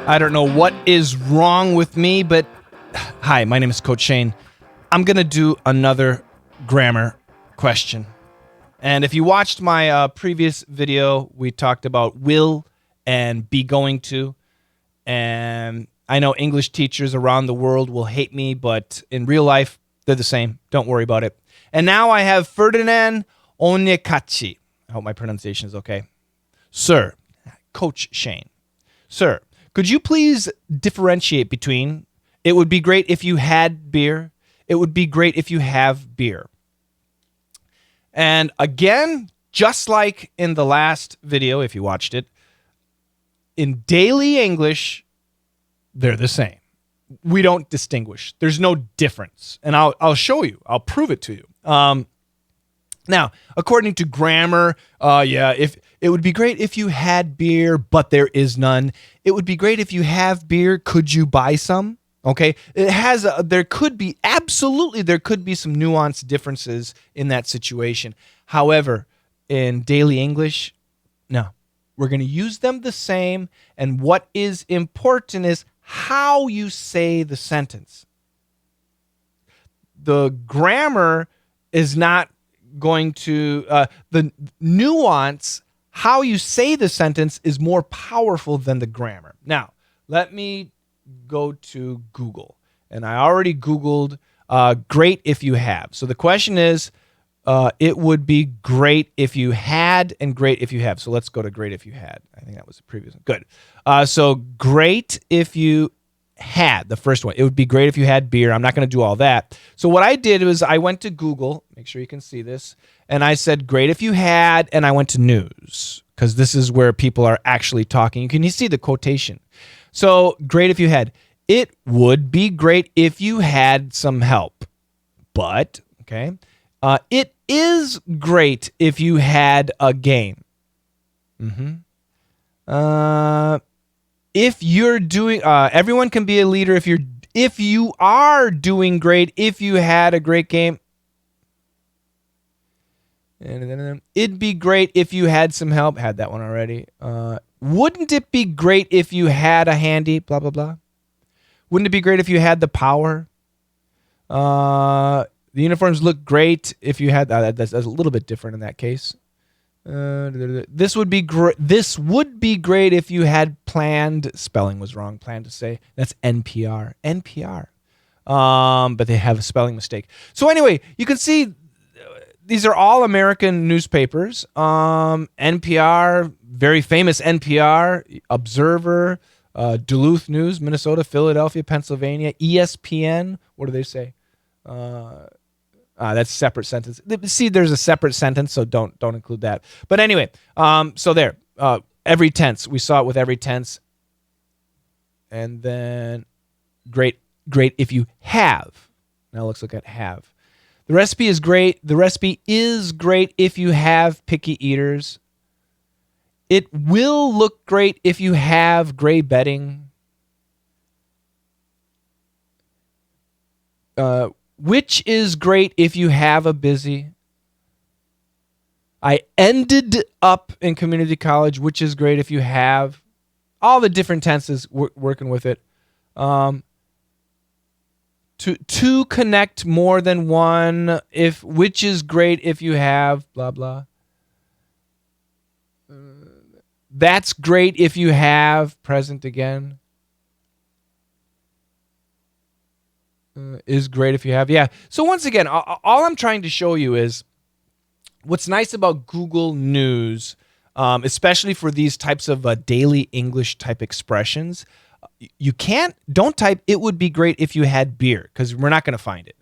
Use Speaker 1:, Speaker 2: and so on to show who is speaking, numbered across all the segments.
Speaker 1: I don't know what is wrong with me, but hi, my name is Coach Shane. I'm going to do another grammar question. And if you watched my previous video, we talked about will and be going to. And I know English teachers around the world will hate me, but in real life, they're the same. Don't worry about it. And now I have Ferdinand Onyekachi. I hope my pronunciation is okay. Sir, Coach Shane. Sir, could you please differentiate between it would be great if you had beer, it would be great if you have beer. And again, just like in the last video, if you watched it, in daily English, they're the same. We don't distinguish. There's no difference. And I'll show you. I'll prove it to you. Now, according to grammar, if it would be great if you had beer, but there is none. It would be great if you have beer. Could you buy some? Okay, there could be some nuanced differences in that situation. However, in daily English, no, we're going to use them the same. And what is important is how you say the sentence. The grammar is not going to, the nuance, how you say the sentence is more powerful than the grammar. Now, let me go to Google. And I already Googled great if you have. So the question is, it would be great if you had and great if you have. So let's go to great if you had. I think that was the previous one. Good. So great if you had, the first one. It would be great if you had beer. I'm not going to do all that. So what I did was I went to Google, make sure you can see this, and I said great if you had, and I went to news because this is where people are actually talking. You can see the quotation. So great if you had. It would be great if you had some help. But, okay, it is great if you had a game. If you're doing, everyone can be a leader if you are doing great, if you had a great game. And then it'd be great if you had some help. Had that one already. Wouldn't it be great if you had a handy, blah, blah, blah. Wouldn't it be great if you had the power? The uniforms look great if you had, that's a little bit different in that case. This would be great if you had planned, spelling was wrong, planned to say. That's NPR. But they have a spelling mistake. So anyway, you can see these are all American newspapers. NPR, very famous NPR, Observer, Duluth News, Minnesota, Philadelphia, Pennsylvania, ESPN. What do they say? That's separate sentence. See, there's a separate sentence, so don't include that. But anyway, so there. Every tense. We saw it with every tense. And then great if you have. Now let's look at have. The recipe is great. The recipe is great if you have picky eaters. It will look great if you have gray bedding. Which is great if you have a busy. I ended up in community college, which is great if you have. All the different tenses working with it. To connect more than one, which is great if you have, blah, blah. That's great if you have, present again. Is great if you have. Yeah. So once again, all I'm trying to show you is what's nice about Google News, especially for these types of daily English type expressions. Don't type it would be great if you had beer because we're not going to find it.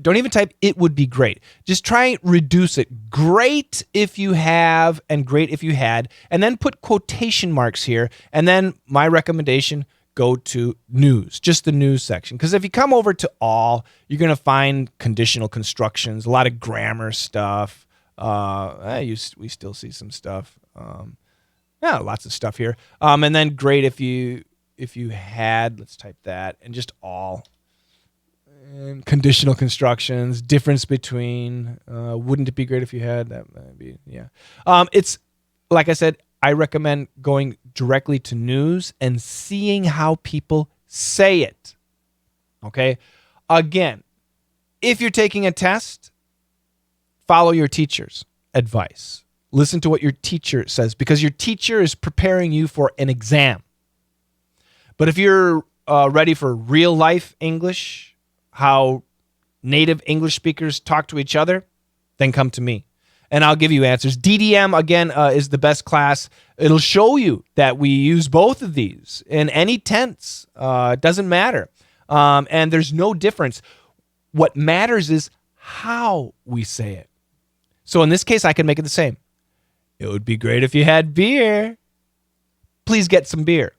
Speaker 1: Don't even type it would be great. Just try and reduce it. Great if you have and great if you had, and then put quotation marks here. And then my recommendation, go to news, just the news section. Because if you come over to all, you're going to find conditional constructions, a lot of grammar stuff. We still see some stuff. Lots of stuff here. And then great if you had, let's type that, and just all. And conditional constructions, difference between, wouldn't it be great if you had? That might be, yeah. It's, like I said, I recommend going directly to news and seeing how people say it. Okay? Again, if you're taking a test, follow your teacher's advice. Listen to what your teacher says, because your teacher is preparing you for an exam. But if you're ready for real life English, how native English speakers talk to each other, then come to me and I'll give you answers. DDM, again, is the best class. It'll show you that we use both of these in any tense. It doesn't matter. And there's no difference. What matters is how we say it. So in this case, I can make it the same. It would be great if you had beer. Please get some beer.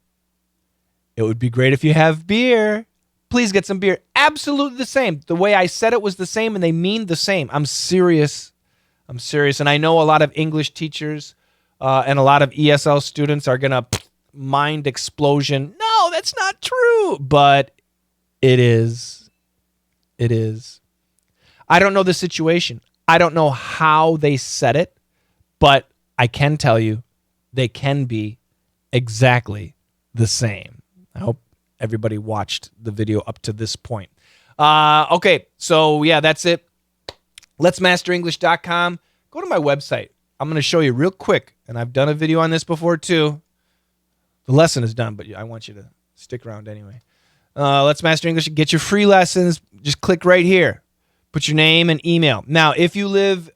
Speaker 1: It would be great if you have beer. Please get some beer. Absolutely the same. The way I said it was the same, and they mean the same. I'm serious. I'm serious. And I know a lot of English teachers and a lot of ESL students are going to mind explosion. No, that's not true. But it is. It is. I don't know the situation. I don't know how they said it, but I can tell you they can be exactly the same. I hope everybody watched the video up to this point. Okay, so yeah, that's it. Let'sMasterEnglish.com. Go to my website. I'm going to show you real quick, and I've done a video on this before too. The lesson is done, but I want you to stick around anyway. Let's Master English. Get your free lessons. Just click right here. Put your name and email. Now, if you live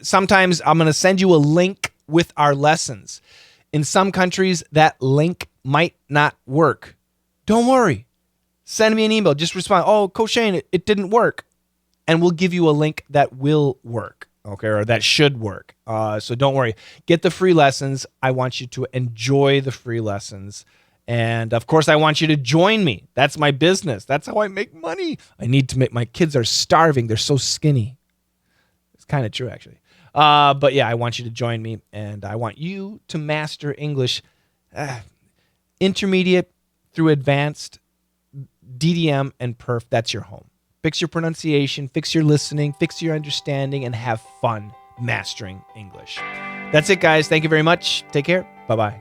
Speaker 1: sometimes I'm going to send you a link with our lessons. In some countries, that link might not work. Don't worry. Send me an email. Just respond, oh, Coach Shane, it didn't work. And we'll give you a link that will work, okay, or that should work. So don't worry. Get the free lessons. I want you to enjoy the free lessons. And, of course, I want you to join me. That's my business. That's how I make money. I need to make – my kids are starving. They're so skinny. It's kind of true, actually. But, yeah, I want you to join me, and I want you to master English intermediate through advanced, DDM and PIRF. That's your home. Fix your pronunciation, fix your listening, fix your understanding, and have fun mastering English. That's it, guys. Thank you very much. Take care. Bye-bye.